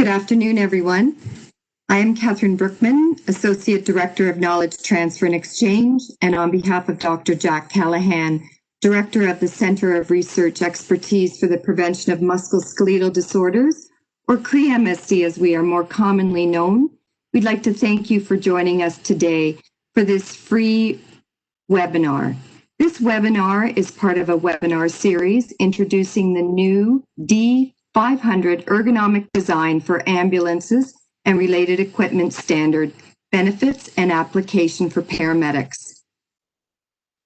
Good afternoon, everyone. I am Catherine Brookman, Associate Director of Knowledge Transfer and Exchange, and on behalf of Dr. Jack Callahan, Director of the Center of Research Expertise for the Prevention of Musculoskeletal Disorders, or CRE-MSD as we are more commonly known, we'd like to thank you for joining us today for this free webinar. This webinar is part of a webinar series introducing the new D500 ergonomic design for ambulances and related equipment standard, benefits and application for paramedics.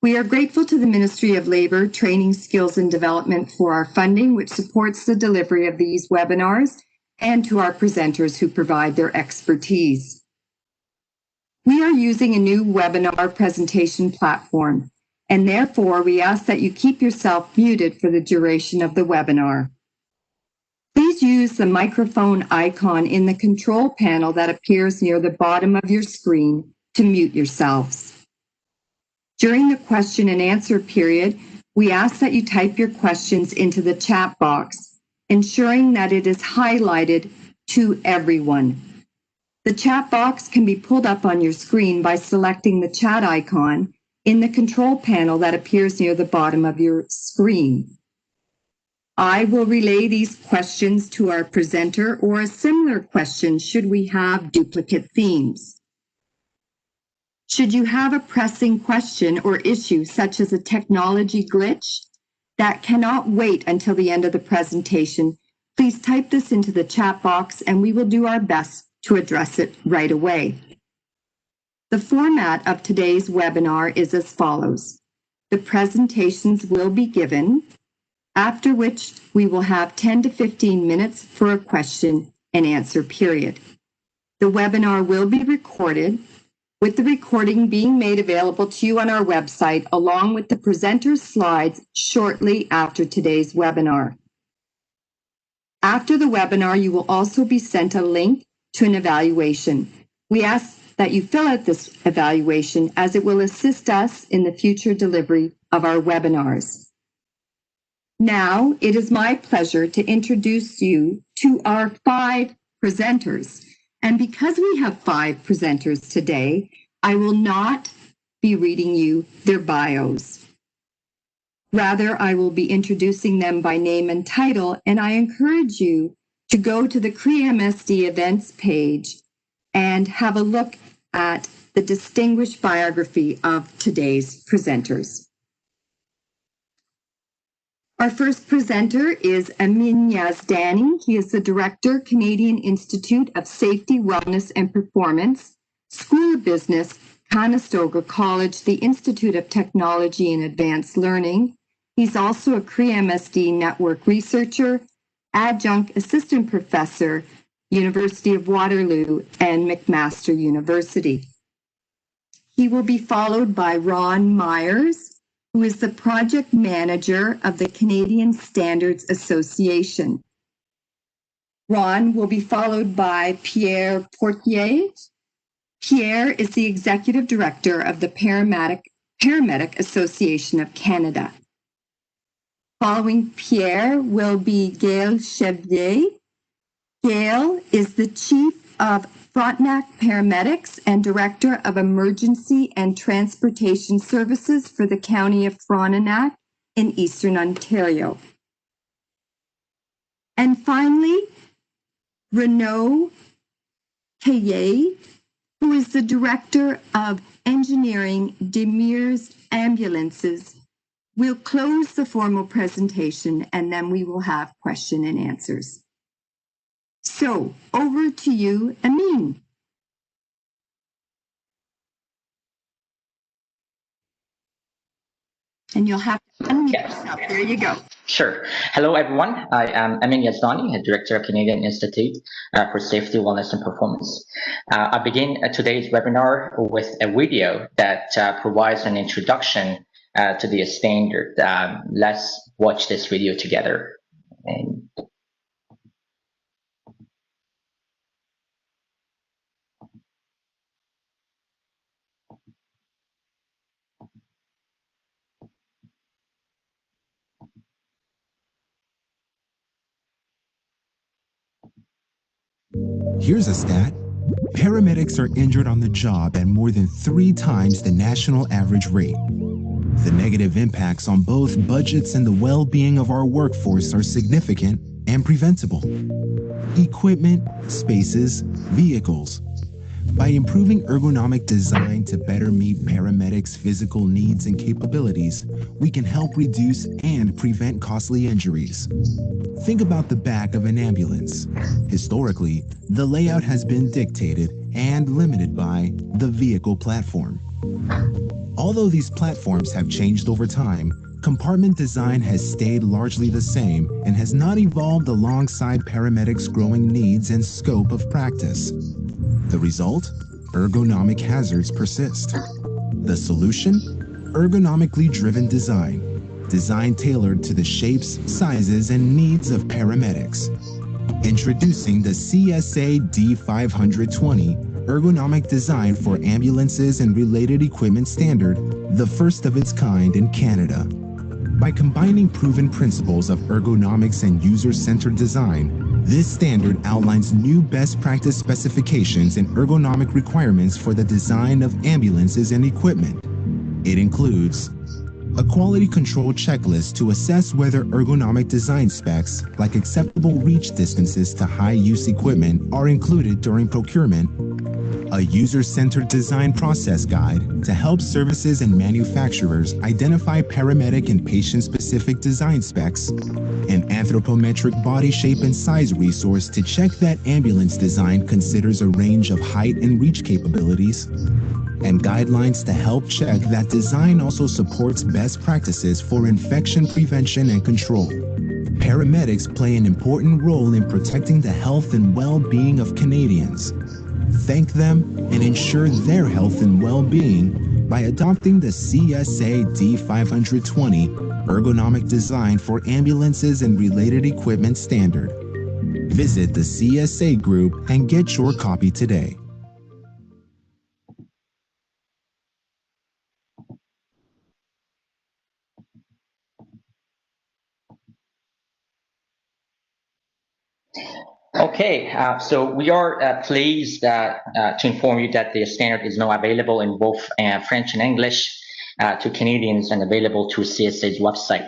We are grateful to the Ministry of Labor, Training, Skills and Development for our funding, which supports the delivery of these webinars, and to our presenters who provide their expertise. We are using a new webinar presentation platform, and therefore we ask that you keep yourself muted for the duration of the webinar. Please use the microphone icon in the control panel that appears near the bottom of your screen to mute yourselves. During the question and answer period, we ask that you type your questions into the chat box, ensuring that it is highlighted to everyone. The chat box can be pulled up on your screen by selecting the chat icon in the control panel that appears near the bottom of your screen. I will relay these questions to our presenter or a similar question should we have duplicate themes. Should you have a pressing question or issue such as a technology glitch that cannot wait until the end of the presentation, please type this into the chat box and we will do our best to address it right away. The format of today's webinar is as follows. The presentations will be given, after which we will have 10 to 15 minutes for a question and answer period. The webinar will be recorded, with the recording being made available to you on our website along with the presenter's slides shortly after today's webinar. After the webinar, you will also be sent a link to an evaluation. We ask that you fill out this evaluation as it will assist us in the future delivery of our webinars. Now, it is my pleasure to introduce you to our 5 presenters. And because we have 5 presenters today, I will not be reading you their bios. Rather, I will be introducing them by name and title, and I encourage you to go to the CRE-MSD Events page and have a look at the distinguished biography of today's presenters. Our first presenter is Amin Yazdani. He is the Director, Canadian Institute of Safety, Wellness and Performance, School of Business, Conestoga College, the Institute of Technology and Advanced Learning. He's also a CRE-MSD network researcher, adjunct assistant professor, University of Waterloo and McMaster University. He will be followed by Ron Meyers, who is the project manager of the Canadian Standards Association. Ron will be followed by Pierre Poirier. Pierre is the executive director of the Paramedic Association of Canada. Following Pierre will be Gale Chevalier. Gale is the chief of Frontenac Paramedics and Director of Emergency and Transportation Services for the County of Frontenac in Eastern Ontario. And finally, Renaud, who is the Director of Engineering Meyers Ambulances, will close the formal presentation and then we will have question and answers. So, over to you, Amin. And you'll have to unmute yourself. There you go. Sure. Hello, everyone. I am Amin Yazdani, Director of Canadian Institute for Safety, Wellness and Performance. I begin today's webinar with a video that provides an introduction to the standard. Let's watch this video together. And Here's a stat. Paramedics are injured on the job at more than 3 times the national average rate. The negative impacts on both budgets and the well-being of our workforce are significant and preventable. Equipment, spaces, vehicles. By improving ergonomic design to better meet paramedics' physical needs and capabilities, we can help reduce and prevent costly injuries. Think about the back of an ambulance. Historically, the layout has been dictated and limited by the vehicle platform. Although these platforms have changed over time, compartment design has stayed largely the same and has not evolved alongside paramedics' growing needs and scope of practice. The result? Ergonomic hazards persist. The solution? Ergonomically driven design. Design tailored to the shapes, sizes, and needs of paramedics. Introducing the CSA D500 Ergonomic Design for Ambulances and Related Equipment Standard, the first of its kind in Canada. By combining proven principles of ergonomics and user-centered design, this standard outlines new best practice specifications and ergonomic requirements for the design of ambulances and equipment. It includes a quality control checklist to assess whether ergonomic design specs, like acceptable reach distances to high-use equipment, are included during procurement, a user-centered design process guide to help services and manufacturers identify paramedic and patient-specific design specs, an anthropometric body shape and size resource to check that ambulance design considers a range of height and reach capabilities, and guidelines to help check that design also supports best practices for infection prevention and control. Paramedics play an important role in protecting the health and well-being of Canadians. Thank them and ensure their health and well-being by adopting the CSA D500 Ergonomic Design for Ambulances and Related Equipment Standard. Visit the CSA group and get your copy today. Okay, so we are pleased to inform you that the standard is now available in both French and English to Canadians and available to CSA's website.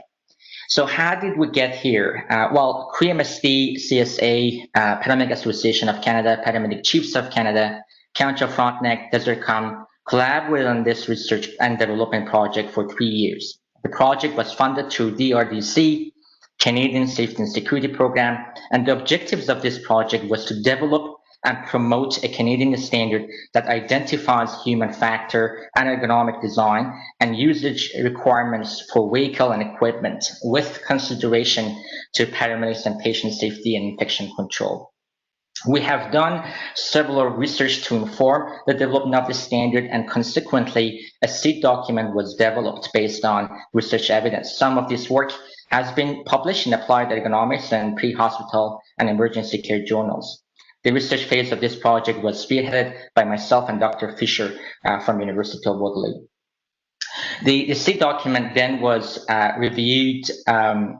So how did we get here? Well, CRE-MSD, CSA, Paramedic Association of Canada, Paramedic Chiefs of Canada, County of Frontenac, Desert-Com collaborated on this research and development project for 3 years. The project was funded through DRDC, Canadian Safety and Security Program, and the objectives of this project was to develop and promote a Canadian standard that identifies human factor and ergonomic design and usage requirements for vehicle and equipment with consideration to paramedics and patient safety and infection control. We have done several research to inform the development of the standard, and consequently, a seed document was developed based on research evidence. Some of this work has been published in Applied Ergonomics and Pre-Hospital and Emergency Care journals. The research phase of this project was spearheaded by myself and Dr. Fisher from University of Waterloo. The seed document then was reviewed and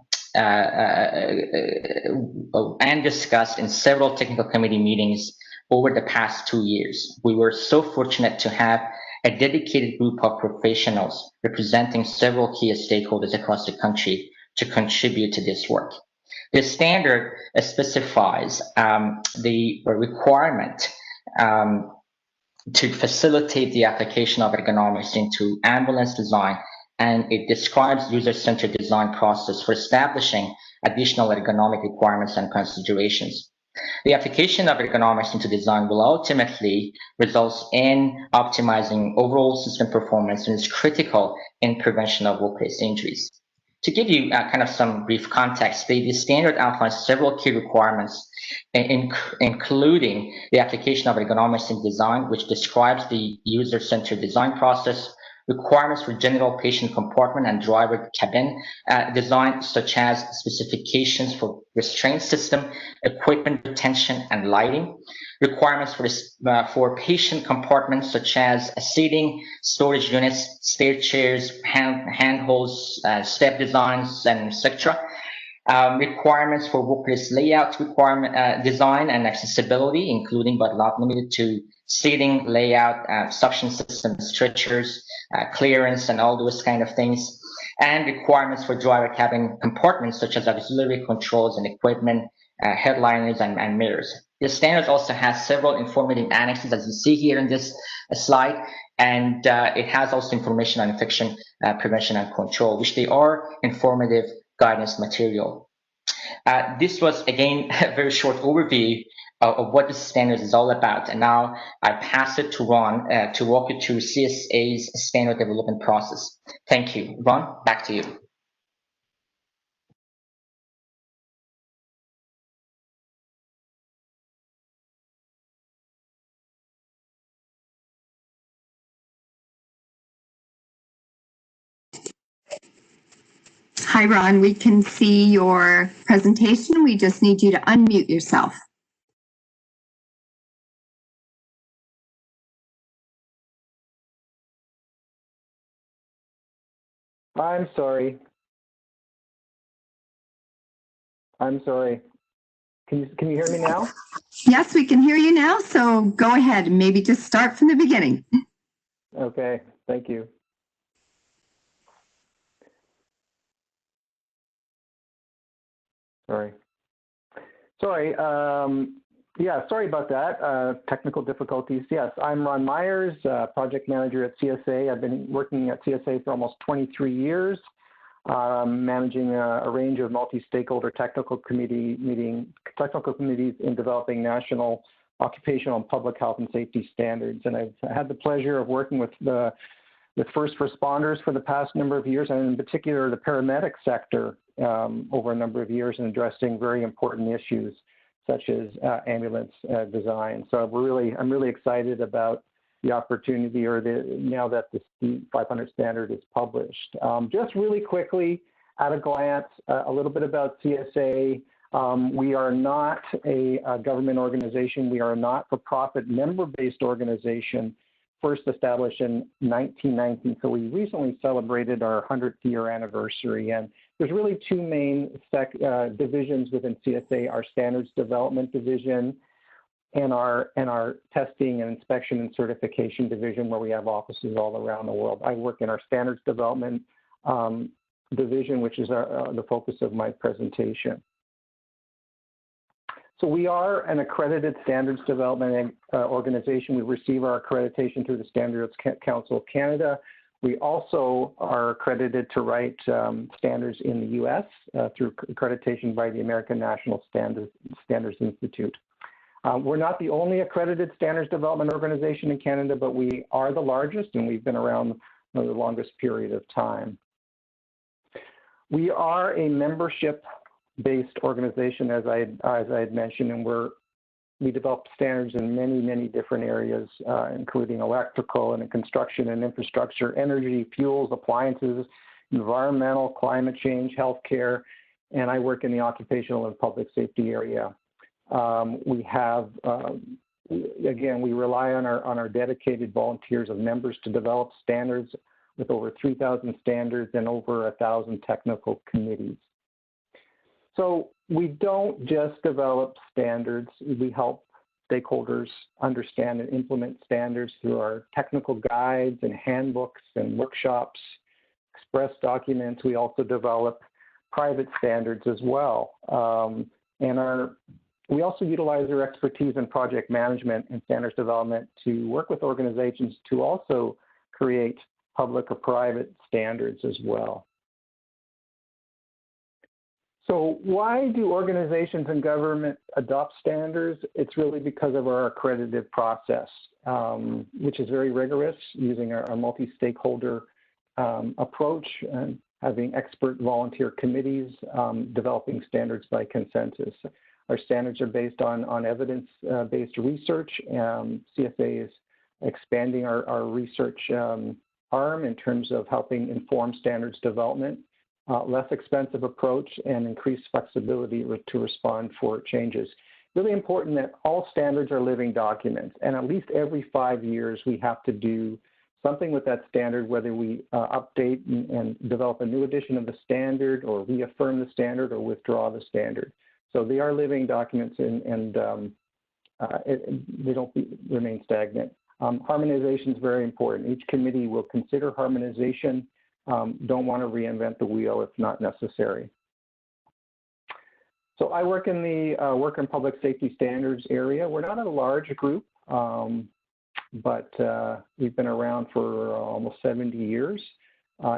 discussed in several technical committee meetings over the past 2 years. We were so fortunate to have a dedicated group of professionals representing several key stakeholders across the country to contribute to this work. The standard specifies the requirement to facilitate the application of ergonomics into ambulance design, and it describes user-centered design process for establishing additional ergonomic requirements and considerations. The application of ergonomics into design will ultimately result in optimizing overall system performance and is critical in prevention of workplace injuries. To give you kind of some brief context, the standard outlines several key requirements, including the application of ergonomics in design, which describes the user-centered design process, requirements for general patient compartment and driver cabin design, such as specifications for restraint system, equipment retention and lighting, requirements for patient compartments such as seating, storage units, stair chairs, handholds, step designs, and etc. Requirements for workplace layout design and accessibility, including but not limited to seating, layout, suction systems, stretchers, clearance, and all those kind of things. And requirements for driver cabin compartments, such as auxiliary controls and equipment, headliners, and mirrors. The standards also has several informative annexes, as you see here in this slide, and it has also information on infection prevention and control, which they are informative guidance material. This was, again, a very short overview of what the standards is all about. And now I pass it to Ron to walk you through CSA's standard development process. Thank you. Ron, back to you. Hi, Ron. We can see your presentation. We just need you to unmute yourself. I'm sorry. I'm sorry. Can you hear me now? Yes, we can hear you now. So go ahead and maybe just start from the beginning. Okay. Thank you. Sorry. Yeah, sorry about that. Technical difficulties. Yes, I'm Ron Meyers, project manager at CSA. I've been working at CSA for almost 23 years, managing a range of multi-stakeholder technical committees in developing national occupational and public health and safety standards. And I've had the pleasure of working with first responders for the past number of years, and in particular the paramedic sector over a number of years, in addressing very important issues such as ambulance design. So I'm really excited about the opportunity, now that the D500 standard is published. Just really quickly, at a glance, a little bit about CSA. We are not a government organization. We are a not-for-profit member-based organization, first established in 1919. So we recently celebrated our 100th year anniversary. And there's really two main divisions within CSA: our standards development division and our testing and inspection and certification division, where we have offices all around the world. I work in our standards development division, which is the focus of my presentation. So we are an accredited standards development organization. We receive our accreditation through the Standards Council of Canada. We also are accredited to write standards in the US through accreditation by the American National Standards Institute. We're not the only accredited standards development organization in Canada, but we are the largest, and we've been around the longest period of time. We are a membership-based organization, as I had mentioned, and we develop standards in many different areas, including electrical and construction and infrastructure, energy, fuels, appliances, environmental, climate change, healthcare, and I work in the occupational and public safety area. We have, again, we rely on our dedicated volunteers of members to develop standards, with over 3,000 standards and over 1,000 technical committees. So we don't just develop standards, we help stakeholders understand and implement standards through our technical guides and handbooks and workshops, express documents. We also develop private standards as well. We also utilize our expertise in project management and standards development to work with organizations to also create public or private standards as well. So why do organizations and government adopt standards? It's really because of our accredited process, which is very rigorous, using our multi-stakeholder approach and having expert volunteer committees developing standards by consensus. Our standards are based on evidence-based research. CSA is expanding our research arm in terms of helping inform standards development, less expensive approach, and increased flexibility to respond for changes. Really important that all standards are living documents, and at least every 5 years we have to do something with that standard, whether we update and develop a new edition of the standard or reaffirm the standard or withdraw the standard. So they are living documents and they don't remain stagnant. Harmonization is very important. Each committee will consider harmonization, don't want to reinvent the wheel if not necessary. So I work in the work in public safety standards area. We're not a large group, but we've been around for almost 70 years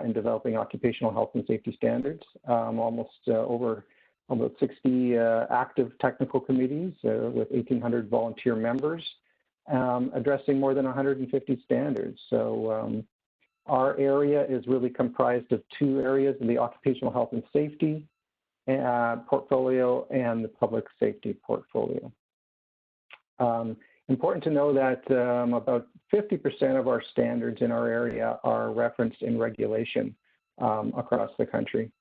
in developing occupational health and safety standards, over about 60 active technical committees with 1,800 volunteer members, addressing more than 150 standards. So our area is really comprised of two areas, the occupational health and safety portfolio and the public safety portfolio. Important to know that about 50% of our standards in our area are referenced in regulation across the country.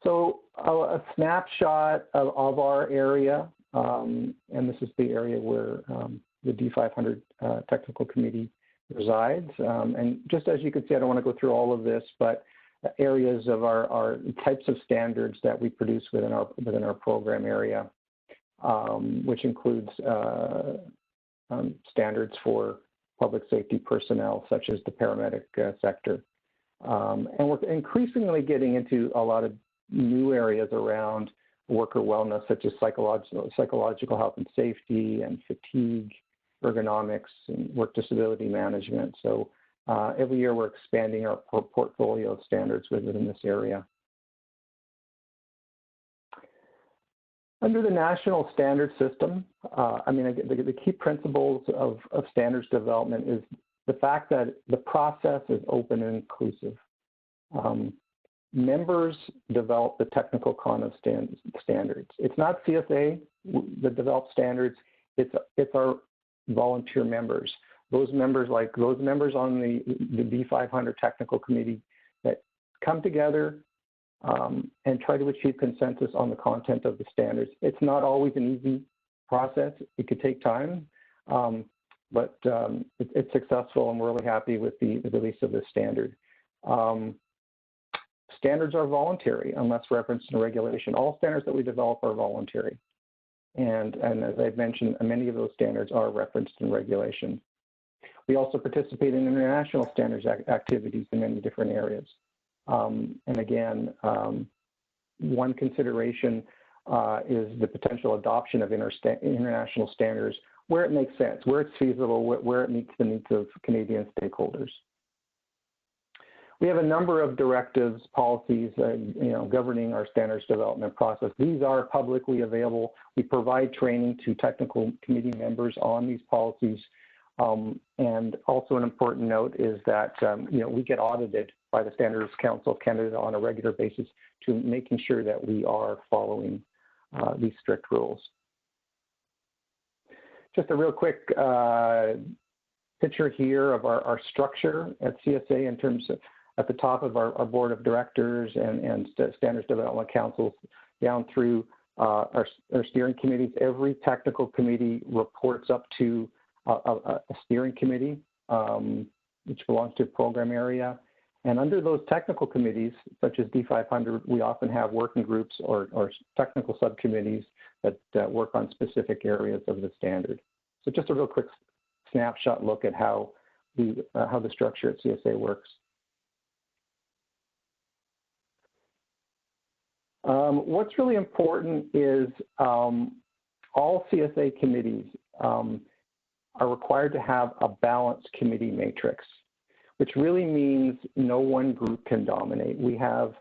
So a snapshot of our area, and this is the area where the D500 Technical Committee resides. And just as you can see, I don't want to go through all of this, but areas of our types of standards that we produce within our program area, which includes standards for public safety personnel, such as the paramedic sector. And we're increasingly getting into a lot of new areas around worker wellness, such as psychological health and safety and fatigue, ergonomics, and work disability management. So every year we're expanding our portfolio of standards within this area. Under the national standard system, the key principles of standards development is the fact that the process is open and inclusive. Members develop the technical content standards. It's not CSA that develops standards, it's our volunteer members. Those members on the D500 Technical Committee that come together and try to achieve consensus on the content of the standards. It's not always an easy process. It could take time, but it's successful, and we're really happy with the release of this standard. Standards are voluntary unless referenced in regulation. All standards that we develop are voluntary. And as I've mentioned, many of those standards are referenced in regulation. We also participate in international standards activities in many different areas. And again, one consideration is the potential adoption of international standards where it makes sense, where it's feasible, where it meets the needs of Canadian stakeholders. We have a number of directives, policies, governing our standards development process. These are publicly available. We provide training to technical committee members on these policies. And also an important note is that we get audited by the Standards Council of Canada on a regular basis to making sure that we are following these strict rules. Just a real quick picture here of our structure at CSA in terms of at the top of our board of directors and standards development councils down through our steering committees. Every technical committee reports up to a steering committee, which belongs to a program area. And under those technical committees, such as D500, we often have working groups or technical subcommittees that work on specific areas of the standard. So just a real quick snapshot look at how the structure at CSA works. What's really important is all CSA committees are required to have a balanced committee matrix, which really means no one group can dominate. We have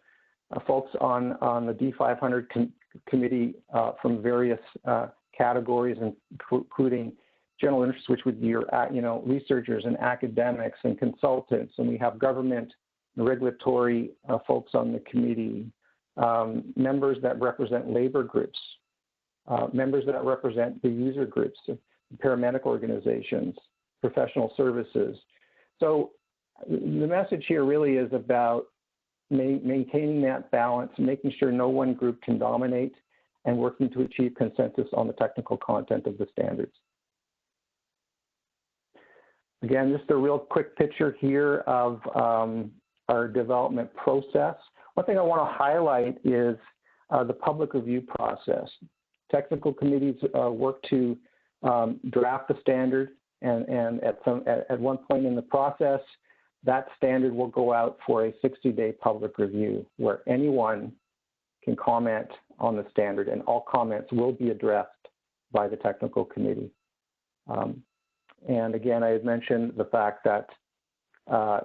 folks on the D500 committee from various categories, including general interests, which would be your researchers and academics and consultants, and we have government and regulatory folks on the committee, members that represent labor groups, members that represent the user groups, paramedic organizations, professional services. So the message here really is about maintaining that balance, making sure no one group can dominate, and working to achieve consensus on the technical content of the standards. Again, just a real quick picture here of our development process. One thing I want to highlight is the public review process. Technical committees work to draft the standard, and at one point in the process, that standard will go out for a 60-day public review where anyone can comment on the standard, and all comments will be addressed by the technical committee. And again, I had mentioned the fact that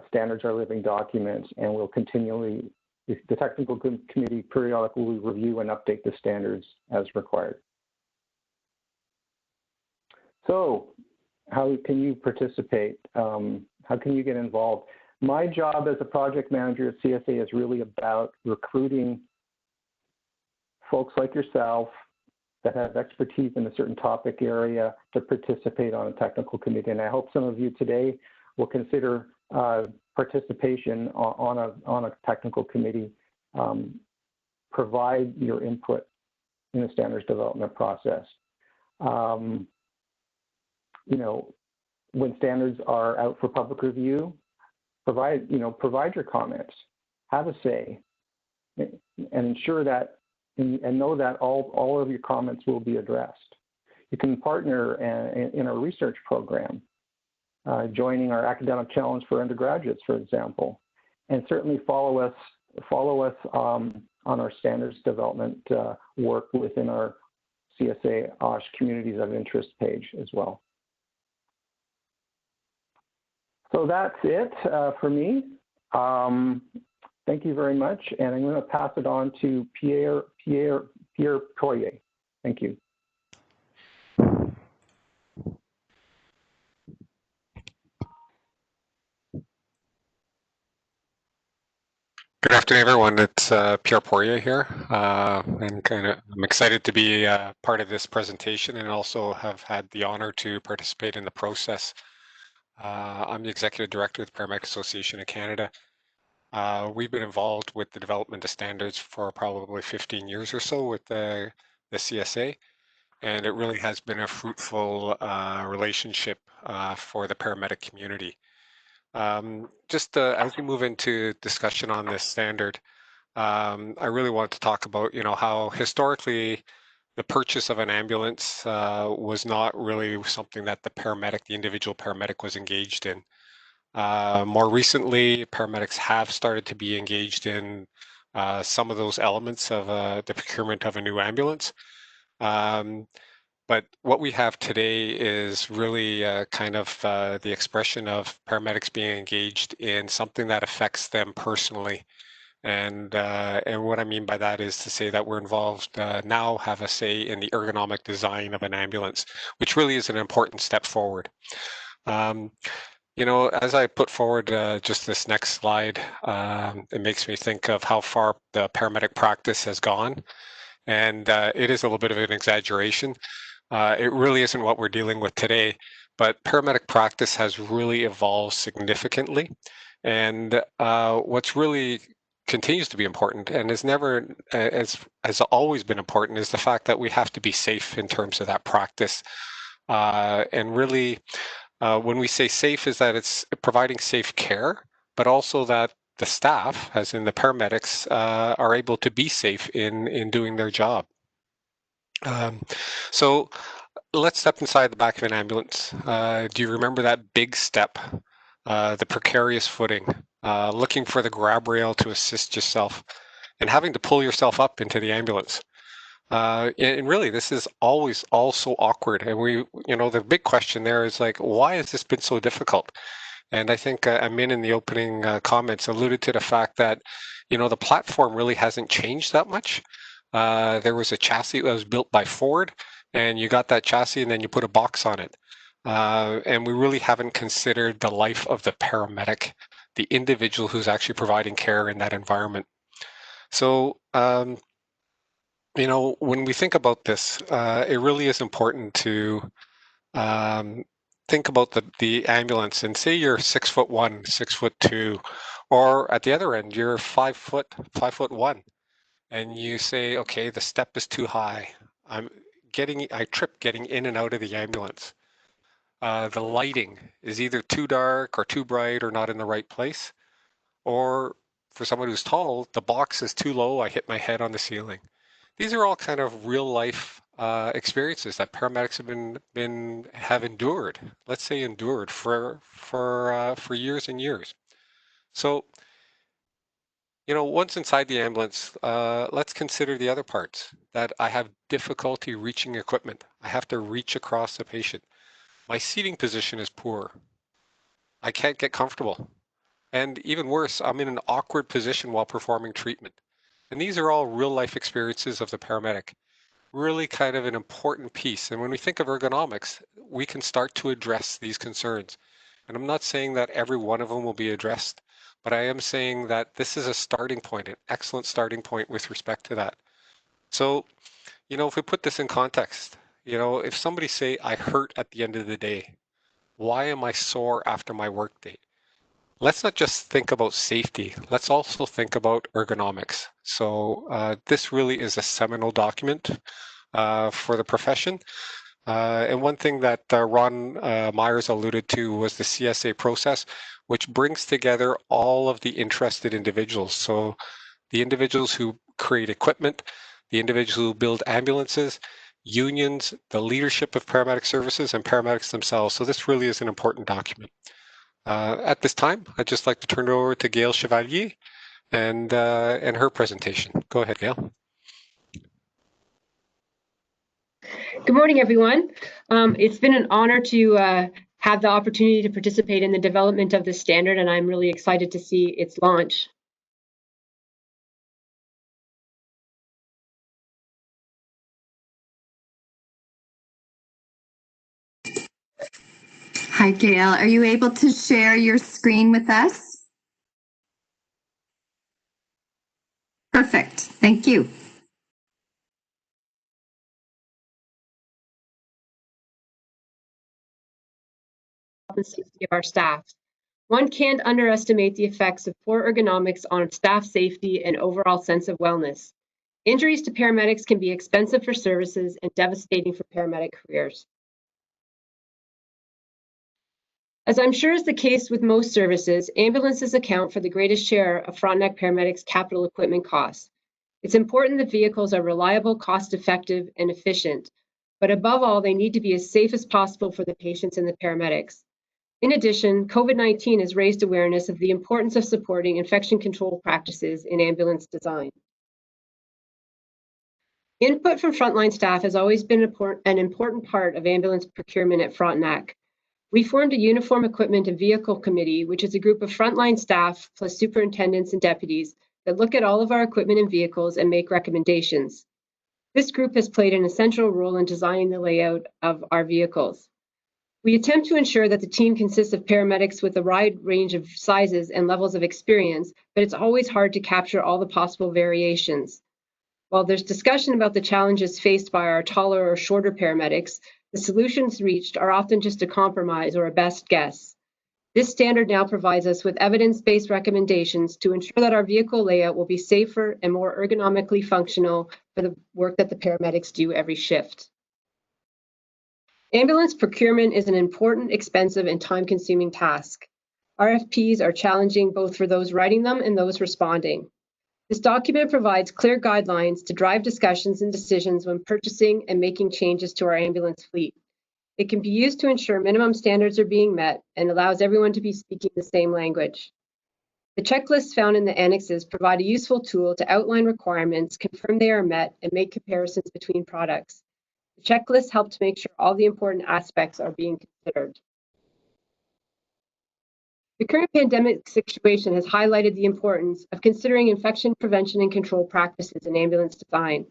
standards are living documents, and will continually, the technical committee periodically review and update the standards as required. So how can you participate? How can you get involved? My job as a project manager at CSA is really about recruiting folks like yourself that have expertise in a certain topic area to participate on a technical committee. And I hope some of you today will consider participation on a technical committee. Provide your input in the standards development process. You know, when standards are out for public review, provide your comments, have a say, and ensure that and know that all of your comments will be addressed. You can partner in a research program, joining our academic challenge for undergraduates, for example, and certainly follow us on our standards development work within our CSA OSH Communities of Interest page as well. So that's it for me. Thank you very much, and I'm going to pass it on to Pierre Poirier. Thank you. Good afternoon, everyone. It's Pierre Poirier here, and I'm excited to be part of this presentation, and also have had the honor to participate in the process. I'm the Executive Director of the Paramedic Association of Canada. We've been involved with the development of standards for probably 15 years or so with the CSA, and it really has been a fruitful relationship for the paramedic community. Just as we move into discussion on this standard, I really want to talk about, how historically the purchase of an ambulance was not really something that the individual paramedic was engaged in. More recently, paramedics have started to be engaged in some of those elements of the procurement of a new ambulance. But what we have today is really the expression of paramedics being engaged in something that affects them personally. And what I mean by that is to say that we're involved now, have a say in the ergonomic design of an ambulance, which really is an important step forward. As I put forward just this next slide, it makes me think of how far the paramedic practice has gone. And it is a little bit of an exaggeration. It really isn't what we're dealing with today, but paramedic practice has really evolved significantly. And what's really continues to be important, and is never has always been important, is the fact that we have to be safe in terms of that practice. And really, when we say safe, is that it's providing safe care, but also that the staff, as in the paramedics, are able to be safe in doing their job. So let's step inside the back of an ambulance. Do you remember that big step, the precarious footing, looking for the grab rail to assist yourself, and having to pull yourself up into the ambulance? And really, this is always also awkward. And the big question there is like, why has this been so difficult? And I think Amin in the opening comments alluded to the fact that, the platform really hasn't changed that much. There was a chassis that was built by Ford, and you got that chassis and then you put a box on it. And we really haven't considered the life of the paramedic, the individual who's actually providing care in that environment. So, when we think about this, it really is important to think about the ambulance, and say you're 6'1", 6'2", or at the other end, you're 5'1", and you say, okay, the step is too high. I trip getting in and out of the ambulance. The lighting is either too dark or too bright or not in the right place. Or for someone who's tall, the box is too low, I hit my head on the ceiling. These are all kind of real life experiences that paramedics have endured. Let's say endured for years and years. So, once inside the ambulance, let's consider the other parts. That I have difficulty reaching equipment. I have to reach across the patient. My seating position is poor. I can't get comfortable. And even worse, I'm in an awkward position while performing treatment. And these are all real life experiences of the paramedic. Really kind of an important piece. And when we think of ergonomics, we can start to address these concerns. And I'm not saying that every one of them will be addressed, but I am saying that this is a starting point, an excellent starting point with respect to that. So, if we put this in context, if somebody say, I hurt at the end of the day, why am I sore after my workday? Let's not just think about safety. Let's also think about ergonomics. So this really is a seminal document for the profession. And one thing that Ron Meyers alluded to was the CSA process, which brings together all of the interested individuals. So the individuals who create equipment, the individuals who build ambulances, unions, the leadership of paramedic services, and paramedics themselves. So this really is an important document. At this time, I'd just like to turn it over to Gale Chevalier and her presentation. Go ahead, Gale. Good morning, everyone. It's been an honor to have the opportunity to participate in the development of this standard, and I'm really excited to see its launch. Hi, Gale. Are you able to share your screen with us? Perfect. Thank you. The safety of our staff. One can't underestimate the effects of poor ergonomics on staff safety and overall sense of wellness. Injuries to paramedics can be expensive for services and devastating for paramedic careers. As I'm sure is the case with most services, ambulances account for the greatest share of Frontenac paramedics' capital equipment costs. It's important that vehicles are reliable, cost-effective, and efficient, but above all, they need to be as safe as possible for the patients and the paramedics. In addition, COVID-19 has raised awareness of the importance of supporting infection control practices in ambulance design. Input from frontline staff has always been an important part of ambulance procurement at Frontenac. We formed a Uniform Equipment and Vehicle Committee, which is a group of frontline staff plus superintendents and deputies that look at all of our equipment and vehicles and make recommendations. This group has played an essential role in designing the layout of our vehicles. We attempt to ensure that the team consists of paramedics with a wide range of sizes and levels of experience, but it's always hard to capture all the possible variations. While there's discussion about the challenges faced by our taller or shorter paramedics, the solutions reached are often just a compromise or a best guess. This standard now provides us with evidence-based recommendations to ensure that our vehicle layout will be safer and more ergonomically functional for the work that the paramedics do every shift. Ambulance procurement is an important, expensive, and time-consuming task. RFPs are challenging both for those writing them and those responding. This document provides clear guidelines to drive discussions and decisions when purchasing and making changes to our ambulance fleet. It can be used to ensure minimum standards are being met and allows everyone to be speaking the same language. The checklists found in the annexes provide a useful tool to outline requirements, confirm they are met, and make comparisons between products. The checklists help to make sure all the important aspects are being considered. The current pandemic situation has highlighted the importance of considering infection prevention and control practices in ambulance design.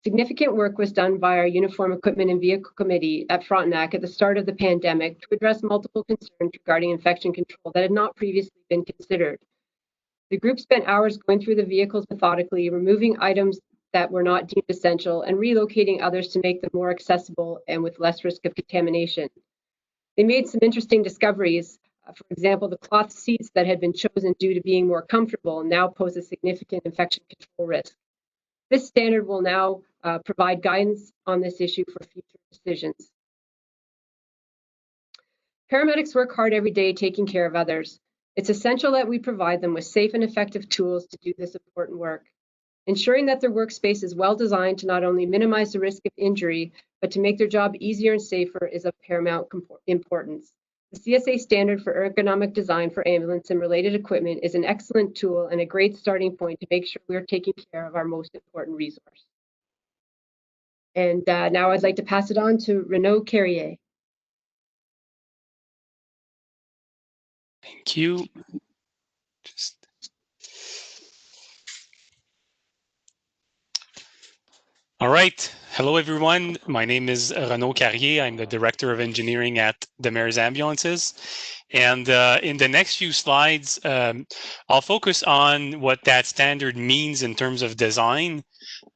Significant work was done by our Uniform Equipment and Vehicle Committee at Frontenac at the start of the pandemic to address multiple concerns regarding infection control that had not previously been considered. The group spent hours going through the vehicles methodically, removing items that were not deemed essential and relocating others to make them more accessible and with less risk of contamination. They made some interesting discoveries. For example, the cloth seats that had been chosen due to being more comfortable now pose a significant infection control risk. This standard will now provide guidance on this issue for future decisions. Paramedics work hard every day taking care of others. It's essential that we provide them with safe and effective tools to do this important work. Ensuring that their workspace is well designed to not only minimize the risk of injury, but to make their job easier and safer is of paramount importance. The CSA standard for ergonomic design for ambulance and related equipment is an excellent tool and a great starting point to make sure we are taking care of our most important resource. And now I'd like to pass it on to Renaud Carrier. Thank you. All right. Hello, everyone. My name is Renaud Carrier. I'm the Director of Engineering at the Meyers Ambulances. And in the next few slides, I'll focus on what that standard means in terms of design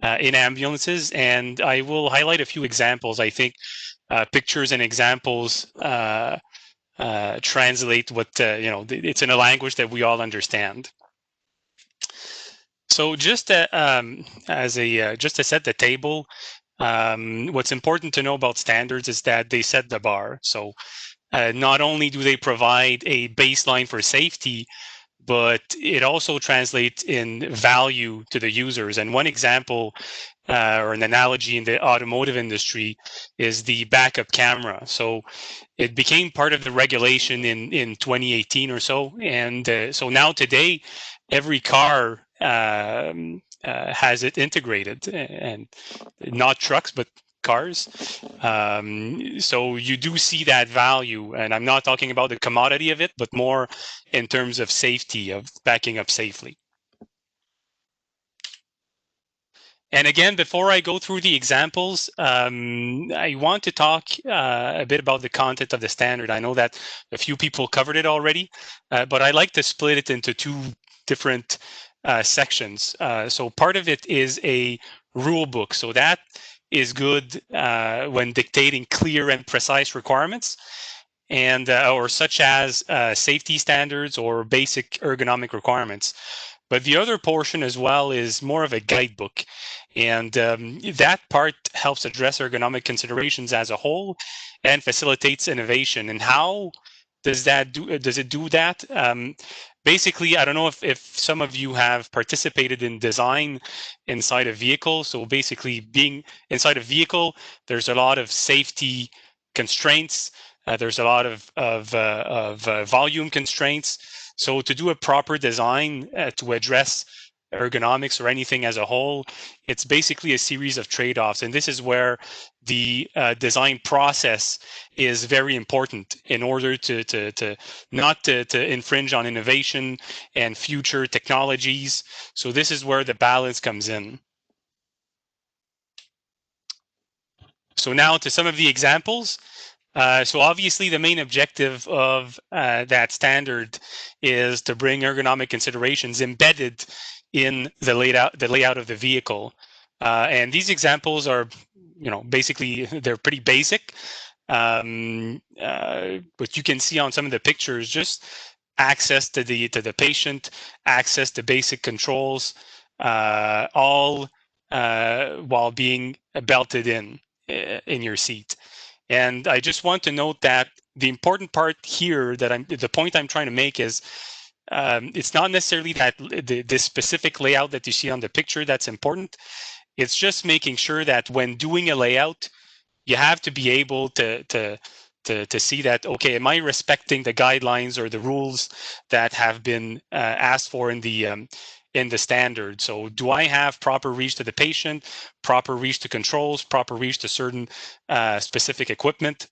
in ambulances. And I will highlight a few examples. I think pictures and examples translate what, it's in a language that we all understand. So just to set the table, what's important to know about standards is that they set the bar. So not only do they provide a baseline for safety, but it also translates in value to the users. And one example or an analogy in the automotive industry is the backup camera. So it became part of the regulation in 2018 or so. And so now today, every car has it integrated, and not trucks, but cars. So you do see that value, and I'm not talking about the commodity of it, but more in terms of safety, of backing up safely. And again, before I go through the examples, I want to talk a bit about the content of the standard. I know that a few people covered it already, but I like to split it into two different sections. So part of it is a rule book. So that is good when dictating clear and precise requirements, and or such as safety standards or basic ergonomic requirements. But the other portion as well is more of a guidebook. And that part helps address ergonomic considerations as a whole and facilitates innovation. And how does it do that? Basically, I don't know if some of you have participated in design inside a vehicle. So basically, being inside a vehicle, there's a lot of safety constraints. There's a lot of volume constraints. So to do a proper design to address ergonomics or anything as a whole, it's basically a series of trade-offs. And this is where the design process is very important in order to not infringe on innovation and future technologies. So this is where the balance comes in. So now to some of the examples. So obviously the main objective of that standard is to bring ergonomic considerations embedded in the layout of the vehicle. And these examples are, basically they're pretty basic. But you can see on some of the pictures just access to the patient, access to basic controls, all while being belted in your seat. And I just want to note that the important part here, the point I'm trying to make is, it's not necessarily that this specific layout that you see on the picture that's important. It's just making sure that when doing a layout, you have to be able to see that, okay, am I respecting the guidelines or the rules that have been asked for in the standard? So do I have proper reach to the patient, proper reach to controls, proper reach to certain specific equipment?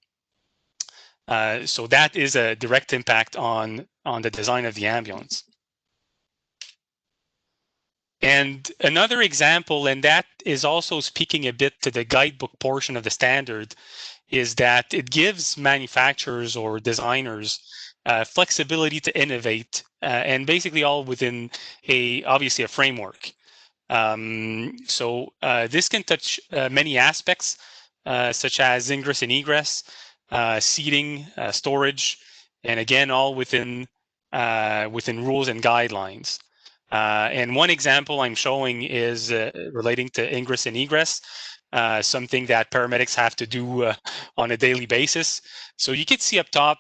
So that is a direct impact on the design of the ambulance. And another example, and that is also speaking a bit to the guidebook portion of the standard, is that it gives manufacturers or designers flexibility to innovate, and basically all within obviously a framework. So this can touch many aspects, such as ingress and egress, seating, storage, and again, all within rules and guidelines. And one example I'm showing is relating to ingress and egress. something that paramedics have to do on a daily basis. So you can see up top,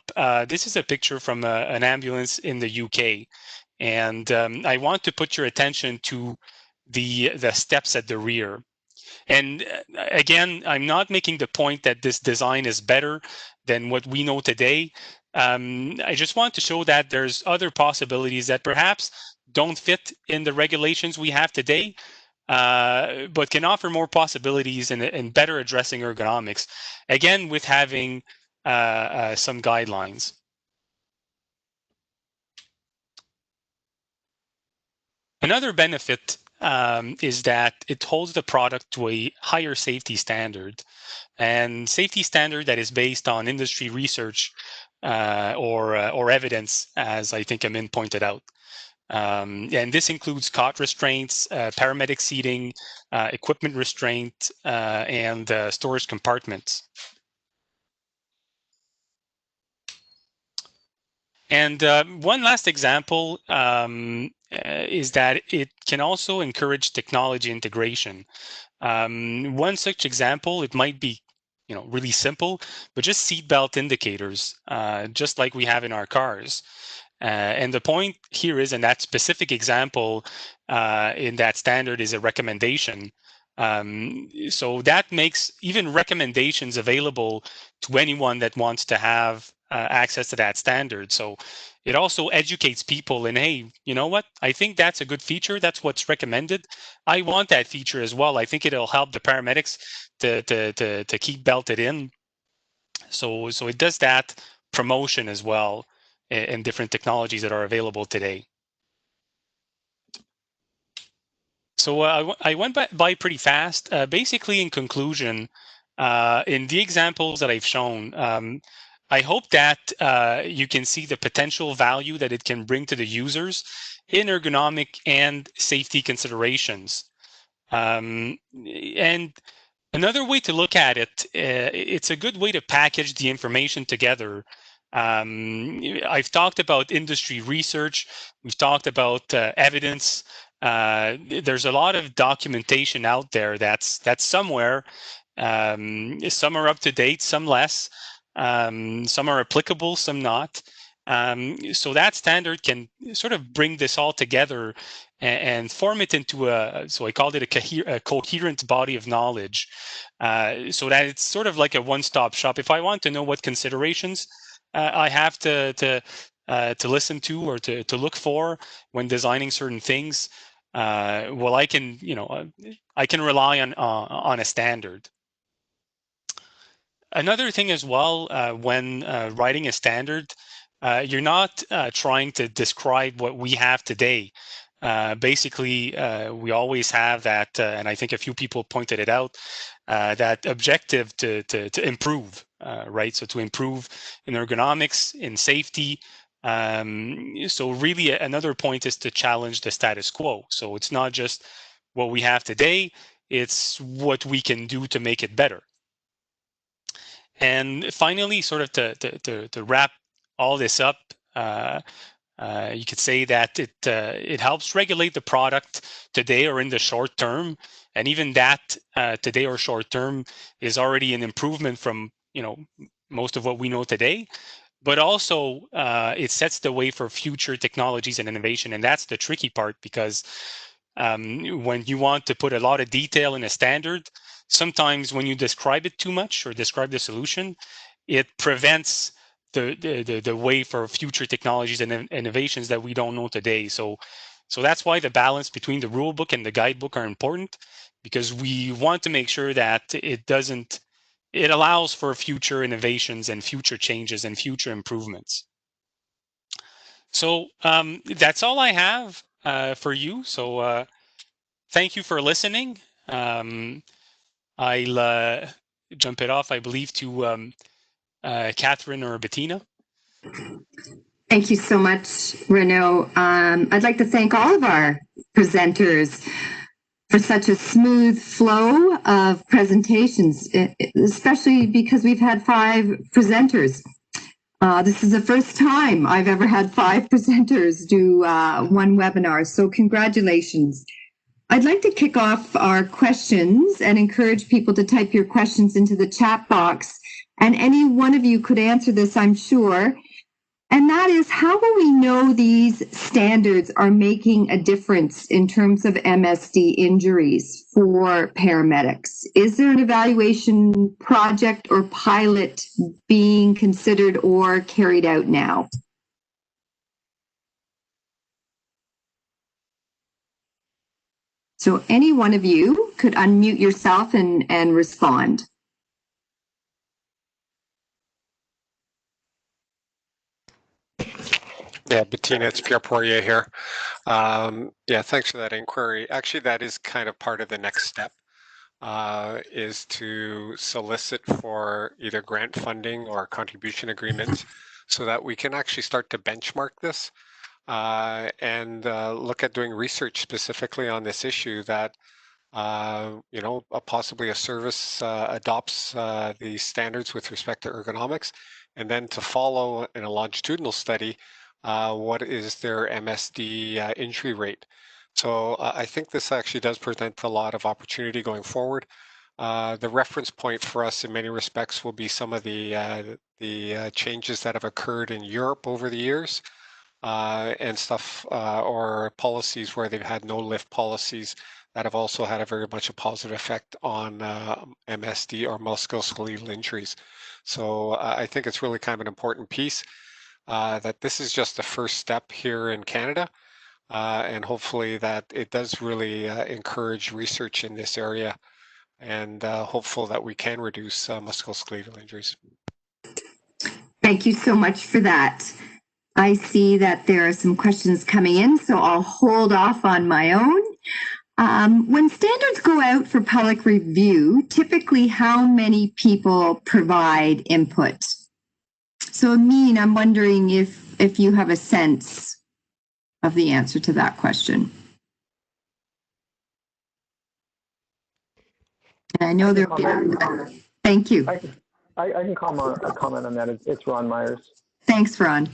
this is a picture from an ambulance in the UK. And I want to put your attention to the steps at the rear. And again, I'm not making the point that this design is better than what we know today. I just want to show that there's other possibilities that perhaps don't fit in the regulations we have today, but can offer more possibilities in better addressing ergonomics, again, with having some guidelines. Another benefit is that it holds the product to a higher safety standard, and safety standard that is based on industry research or evidence, as I think Amin pointed out. And this includes cot restraints, paramedic seating, equipment restraint, and storage compartments. And one last example is that it can also encourage technology integration. One such example, it might be really simple, but just seatbelt indicators, just like we have in our cars. And the point here is, in that specific example, in that standard is a recommendation. So that makes even recommendations available to anyone that wants to have access to that standard. So it also educates people in, hey, you know what? I think that's a good feature. That's what's recommended. I want that feature as well. I think it'll help the paramedics to keep belted in. So it does that promotion as well in different technologies that are available today. So I went by pretty fast. Basically, in conclusion, in the examples that I've shown, I hope that you can see the potential value that it can bring to the users in ergonomic and safety considerations. And another way to look at it, it's a good way to package the information together. I've talked about industry research. We've talked about evidence. There's a lot of documentation out there that's somewhere. Some are up to date, some less. Some are applicable, some not. So that standard can sort of bring this all together and form it into so I called it a coherent body of knowledge, so that it's sort of like a one-stop shop. If I want to know what considerations I have to listen to or to look for when designing certain things, well, I can I can rely on a standard. Another thing as well, when writing a standard, you're not trying to describe what we have today. Basically, we always have that, and I think a few people pointed it out, that objective to improve, right? So to improve in ergonomics, in safety. So really another point is to challenge the status quo. So it's not just what we have today, it's what we can do to make it better. And finally, sort of to wrap all this up, you could say that it helps regulate the product today or in the short term, and even that today or short term is already an improvement from most of what we know today. But also it sets the way for future technologies and innovation, and that's the tricky part, because when you want to put a lot of detail in a standard, sometimes when you describe it too much or describe the solution, it prevents the way for future technologies and innovations that we don't know today. So that's why the balance between the rule book and the guidebook are important, because we want to make sure that it allows for future innovations and future changes and future improvements. So that's all I have for you. So thank you for listening. I'll jump it off, I believe, to Catherine or Bettina. Thank you so much, Renaud. I'd like to thank all of our presenters for such a smooth flow of presentations, especially because we've had 5 presenters. This is the first time I've ever had 5 presenters do one webinar, so congratulations. I'd like to kick off our questions and encourage people to type your questions into the chat box. And any one of you could answer this, I'm sure. And that is, how will we know these standards are making a difference in terms of MSD injuries for paramedics? Is there an evaluation project or pilot being considered or carried out now? So any one of you could unmute yourself and respond. Yeah, Bettina, it's Pierre Poirier here. Yeah, thanks for that inquiry. Actually, that is kind of part of the next step, is to solicit for either grant funding or contribution agreements so that we can actually start to benchmark this and look at doing research specifically on this issue that, you know, possibly a service adopts the standards with respect to ergonomics, and then to follow in a longitudinal study what is their MSD injury rate. So I think this actually does present a lot of opportunity going forward. The reference point for us in many respects will be some of the changes that have occurred in Europe over the years and stuff, or policies where they've had no lift policies that have also had a very much a positive effect on MSD or musculoskeletal injuries. So I think it's really kind of an important piece. That this is just the first step here in Canada, and hopefully that it does really encourage research in this area, and hopeful that we can reduce musculoskeletal injuries. Thank you so much for that. I see that there are some questions coming in, so I'll hold off on my own. When standards go out for public review, typically how many people provide input? So Amin, I'm wondering if you have a sense of the answer to that question. And I know there'll be. Thank you. I can comment on that. It's Ron Meyers. Thanks, Ron.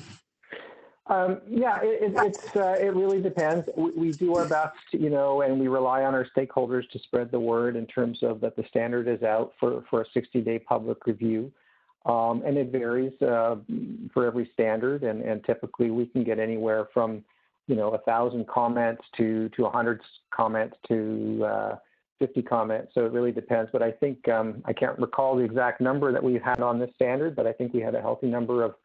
Yeah, it really depends. We do our best, you know, and we rely on our stakeholders to spread the word in terms of that the standard is out for a 60-day public review. And it varies for every standard, and typically we can get anywhere from, you know, 1,000 comments to 100 comments to 50 comments. So it really depends. But I think I can't recall the exact number that we had on this standard, but I think we had a healthy number of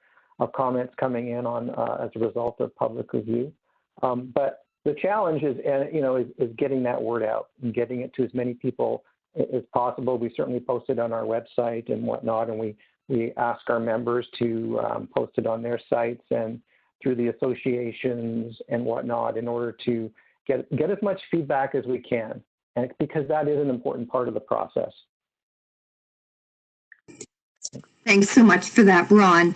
comments coming in on as a result of public review. But the challenge is, you know, is getting that word out and getting it to as many people as possible. We certainly post it on our website and whatnot, and we ask our members to post it on their sites and through the associations and whatnot in order to get as much feedback as we can, and because that is an important part of the process. Thanks so much for that, Ron.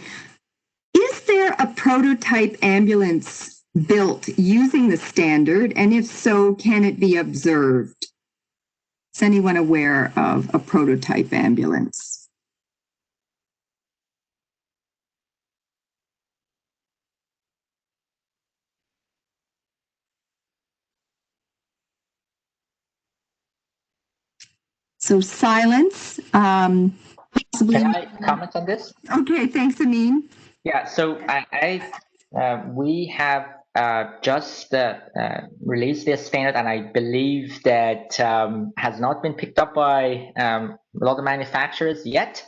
Is there a prototype ambulance built using the standard? And if so, can it be observed? Is anyone aware of a prototype ambulance? So silence. Can I comment on this? Okay, thanks, Amin. Yeah, so we have just released this standard, and I believe that has not been picked up by a lot of manufacturers yet.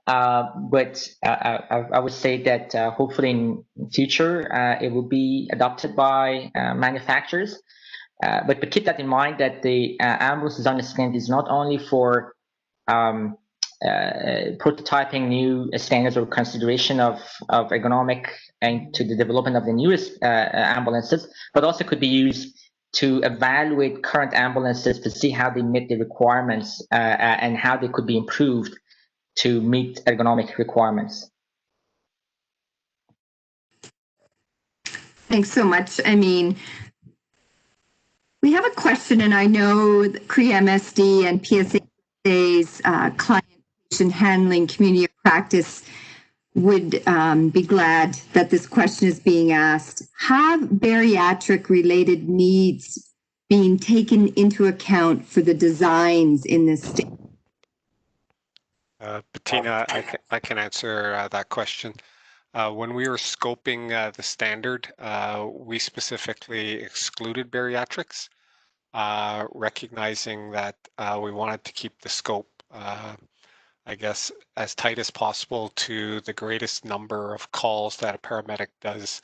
But I would say that hopefully in future it will be adopted by manufacturers. But keep that in mind that the ambulance design standard is not only for prototyping new standards or consideration of ergonomic and to the development of the newest ambulances, but also could be used to evaluate current ambulances to see how they meet the requirements and how they could be improved to meet ergonomic requirements. Thanks so much. I mean, we have a question, and I know that CRE-MSD and PSA's client patient handling community of practice would be glad that this question is being asked. Have bariatric related needs being taken into account for the designs in this standard? Bettina, I can answer that question. When we were scoping the standard, we specifically excluded bariatrics, recognizing that we wanted to keep the scope, I guess, as tight as possible to the greatest number of calls that a paramedic does.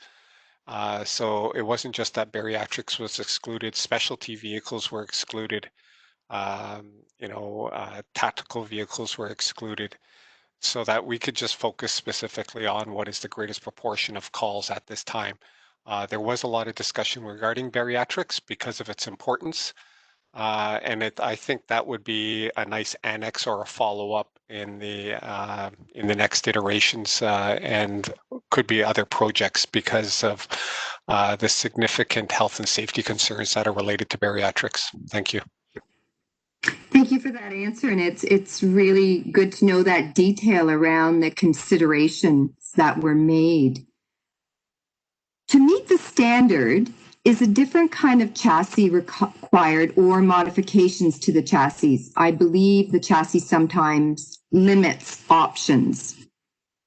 So it wasn't just that bariatrics was excluded, specialty vehicles were excluded, tactical vehicles were excluded, so that we could just focus specifically on what is the greatest proportion of calls at this time. There was a lot of discussion regarding bariatrics because of its importance, and I think that would be a nice annex or a follow-up in the next iterations, and could be other projects because of the significant health and safety concerns that are related to bariatrics. Thank you. Thank you for that answer, and it's really good to know that detail around the considerations that were made. To meet the standard, is a different kind of chassis required or modifications to the chassis? I believe the chassis sometimes limits options.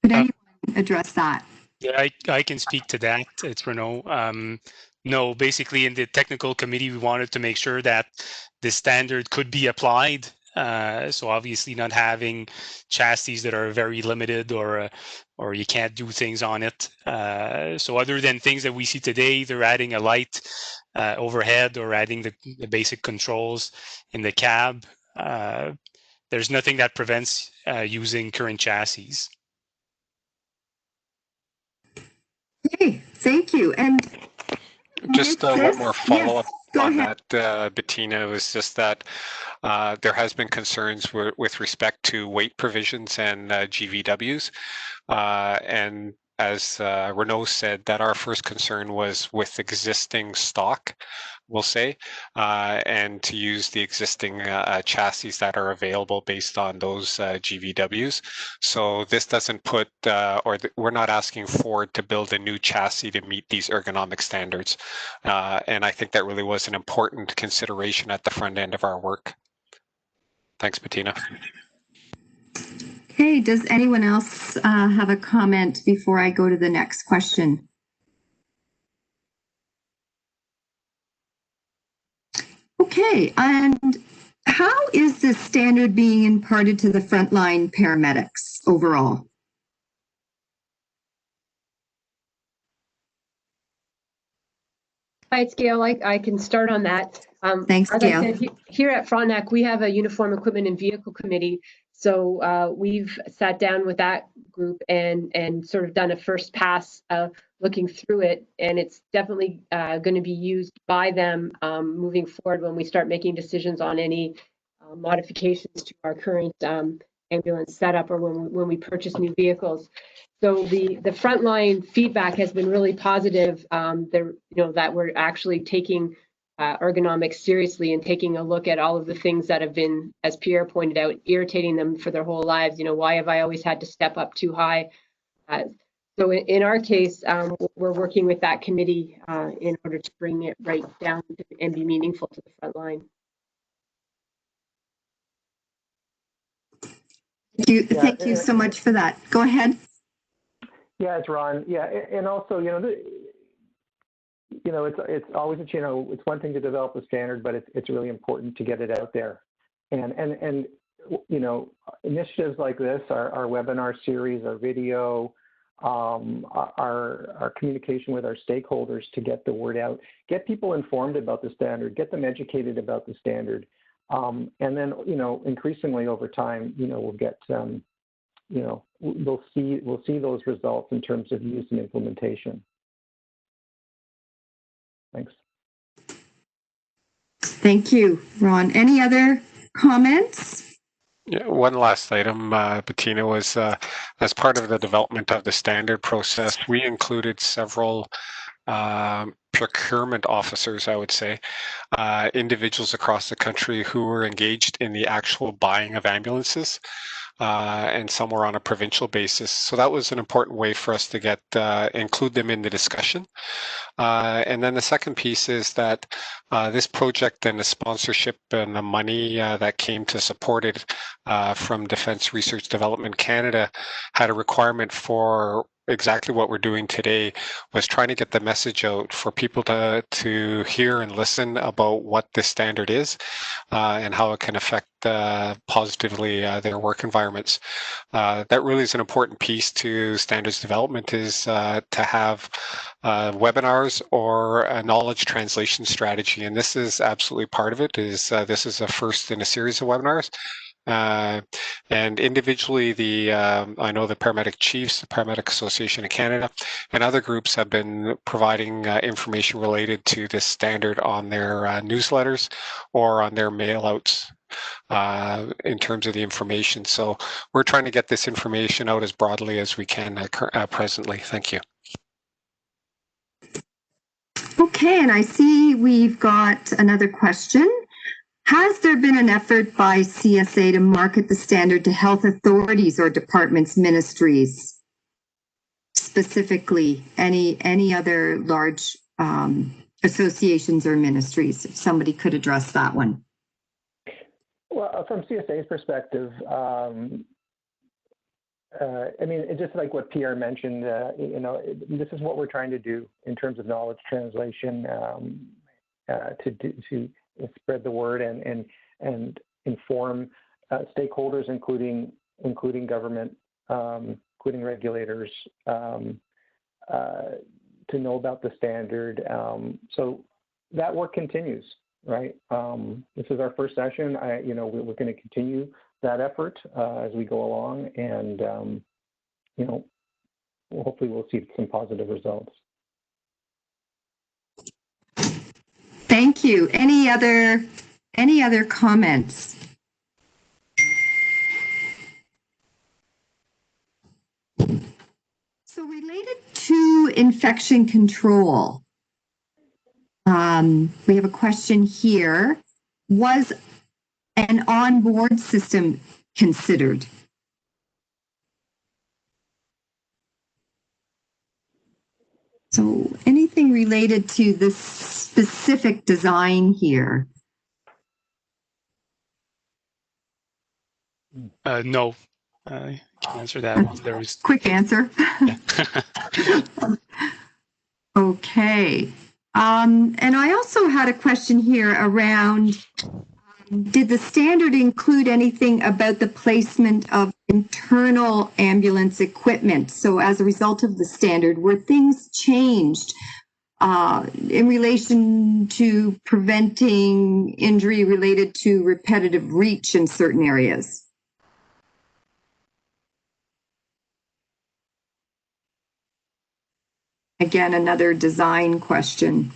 Could anyone address that? Yeah, I can speak to that. It's Renaud. No, basically in the technical committee, we wanted to make sure that the standard could be applied. So obviously not having chassis that are very limited or you can't do things on it. So other than things that we see today, they're adding a light overhead or adding the basic controls in the cab. There's nothing that prevents using current chassis. Okay, thank you. And just one more follow-up on that, Bettina, was just that there has been concerns with respect to weight provisions and GVWs. And as Renaud said, that our first concern was with existing stock, we'll say, and to use the existing chassis that are available based on those GVWs. So this doesn't put, we're not asking Ford to build a new chassis to meet these ergonomic standards. And I think that really was an important consideration at the front end of our work. Thanks, Bettina. Okay, does anyone else have a comment before I go to the next question? Okay, and how is this standard being imparted to the frontline paramedics overall? Hi, it's Gale. I can start on that. Thanks, Gale. I said, here at Frontenac, we have a Uniform Equipment and Vehicle Committee. So we've sat down with that group and sort of done a first pass looking through it. And it's definitely going to be used by them moving forward when we start making decisions on any modifications to our current ambulance setup or when we purchase new vehicles. So the frontline feedback has been really positive. That we're actually taking ergonomics seriously and taking a look at all of the things that have been, as Pierre pointed out, irritating them for their whole lives. Why have I always had to step up too high? So in our case, we're working with that committee in order to bring it right down and be meaningful to the front line. Thank you so much for that. Go ahead. Yeah, it's Ron. Yeah, and also, it's always it's one thing to develop a standard, but it's really important to get it out there. And initiatives like this, our webinar series, our video, our communication with our stakeholders to get the word out, get people informed about the standard, get them educated about the standard. And then, increasingly over time, we'll get, we'll see those results in terms of use and implementation. Thanks. Thank you, Ron. Any other comments? Yeah, one last item, Bettina, was as part of the development of the standard process, we included several procurement officers, I would say, individuals across the country who were engaged in the actual buying of ambulances. and some were on a provincial basis. So that was an important way for us to get include them in the discussion. And then the second piece is that this project and the sponsorship and the money that came to support it from Defence Research Development Canada had a requirement for exactly what we're doing today, was trying to get the message out for people to hear and listen about what this standard is and how it can affect positively their work environments. That really is an important piece to standards development, is to have webinars or a knowledge translation strategy. And this is absolutely part of it. This is a first in a series of webinars. And individually, I know the Paramedic Chiefs, the Paramedic Association of Canada, and other groups have been providing information related to this standard on their newsletters or on their mail-outs in terms of the information. So we're trying to get this information out as broadly as we can presently. Thank you. Okay, and I see we've got another question. Has there been an effort by CSA to market the standard to health authorities or departments, ministries? Specifically, any other large associations or ministries? If somebody could address that one. Well, from CSA's perspective, I mean, just like what Pierre mentioned, you know, this is what we're trying to do in terms of knowledge translation to spread the word and inform stakeholders, including government, including regulators, to know about the standard. So that work continues, right? This is our first session. You know, we're going to continue that effort as we go along, and you know, hopefully we'll see some positive results. Thank you. Any other comments? So related to infection control, we have a question here. Was an onboard system considered? So anything related to this specific design here? No, I can answer that. There is quick answer. Okay. And I also had a question here around, did the standard include anything about the placement of internal ambulance equipment? So as a result of the standard, were things changed in relation to preventing injury related to repetitive reach in certain areas? Again, another design question.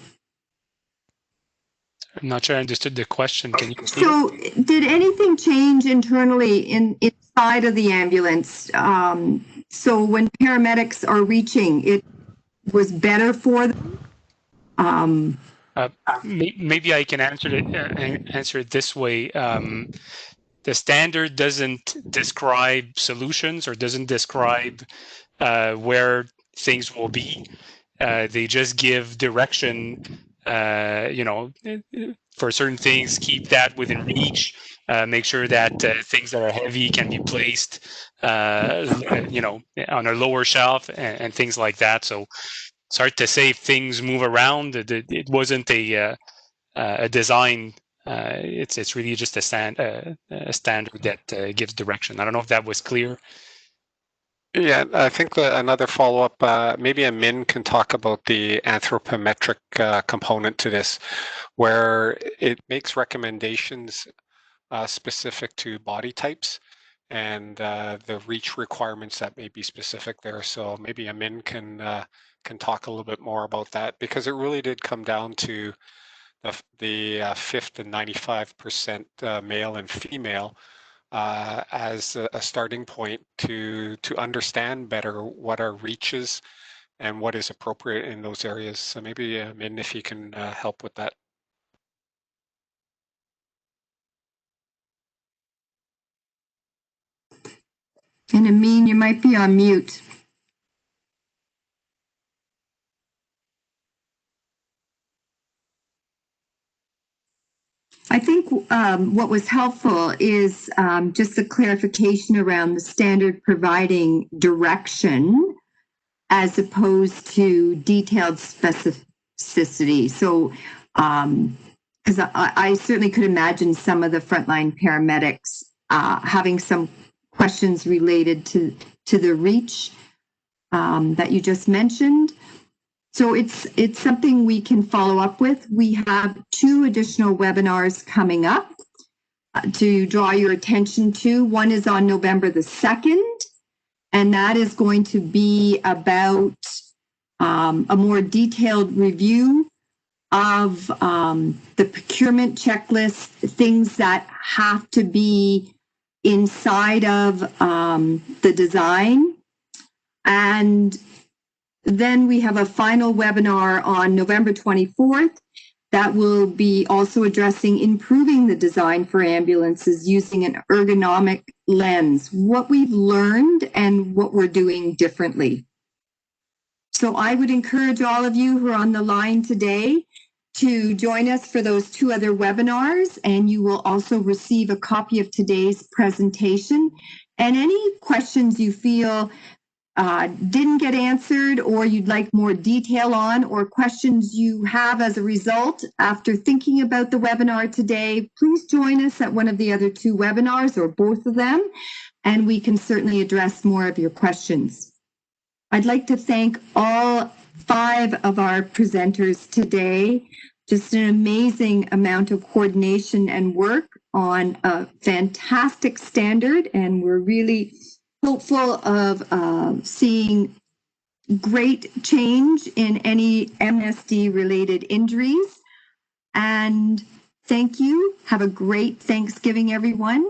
I'm not sure I understood the question. Can you repeat So, did anything change internally inside of the ambulance? So when paramedics are reaching, it was better for them? Maybe I can answer it this way. The standard doesn't describe solutions or doesn't describe where things will be. They just give direction. You know, for certain things, keep that within reach. Make sure that things that are heavy can be placed, you know, on a lower shelf and things like that. So it's hard to say if things move around. It wasn't a design. It's really just a standard that gives direction. I don't know if that was clear. Yeah, I think another follow-up, maybe Amin can talk about the anthropometric component to this, where it makes recommendations specific to body types and the reach requirements that may be specific there. So maybe Amin can talk a little bit more about that, because it really did come down to the 5th and 95% male and female as a starting point to understand better what are reaches and what is appropriate in those areas. So maybe Min, if you can help with that. And Amin, you might be on mute. I think what was helpful is just a clarification around the standard providing direction as opposed to detailed specificity. So, because I certainly could imagine some of the frontline paramedics having some questions related to the reach that you just mentioned. So it's something we can follow up with. We have 2 additional webinars coming up to draw your attention to. One is on November the 2nd, and that is going to be about a more detailed review of the procurement checklist, things that have to be inside of the design. And then we have a final webinar on November 24th that will be also addressing improving the design for ambulances using an ergonomic lens, what we've learned and what we're doing differently. So I would encourage all of you who are on the line today to join us for those 2 other webinars, and you will also receive a copy of today's presentation. And any questions you feel didn't get answered or you'd like more detail on, or questions you have as a result after thinking about the webinar today, please join us at one of the other 2 webinars or both of them, and we can certainly address more of your questions. I'd like to thank all 5 of our presenters today. Just an amazing amount of coordination and work on a fantastic standard, and we're really hopeful of seeing great change in any MSD related injuries. And thank you. Have a great Thanksgiving, everyone.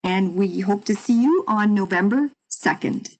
And we hope to see you on November 2nd.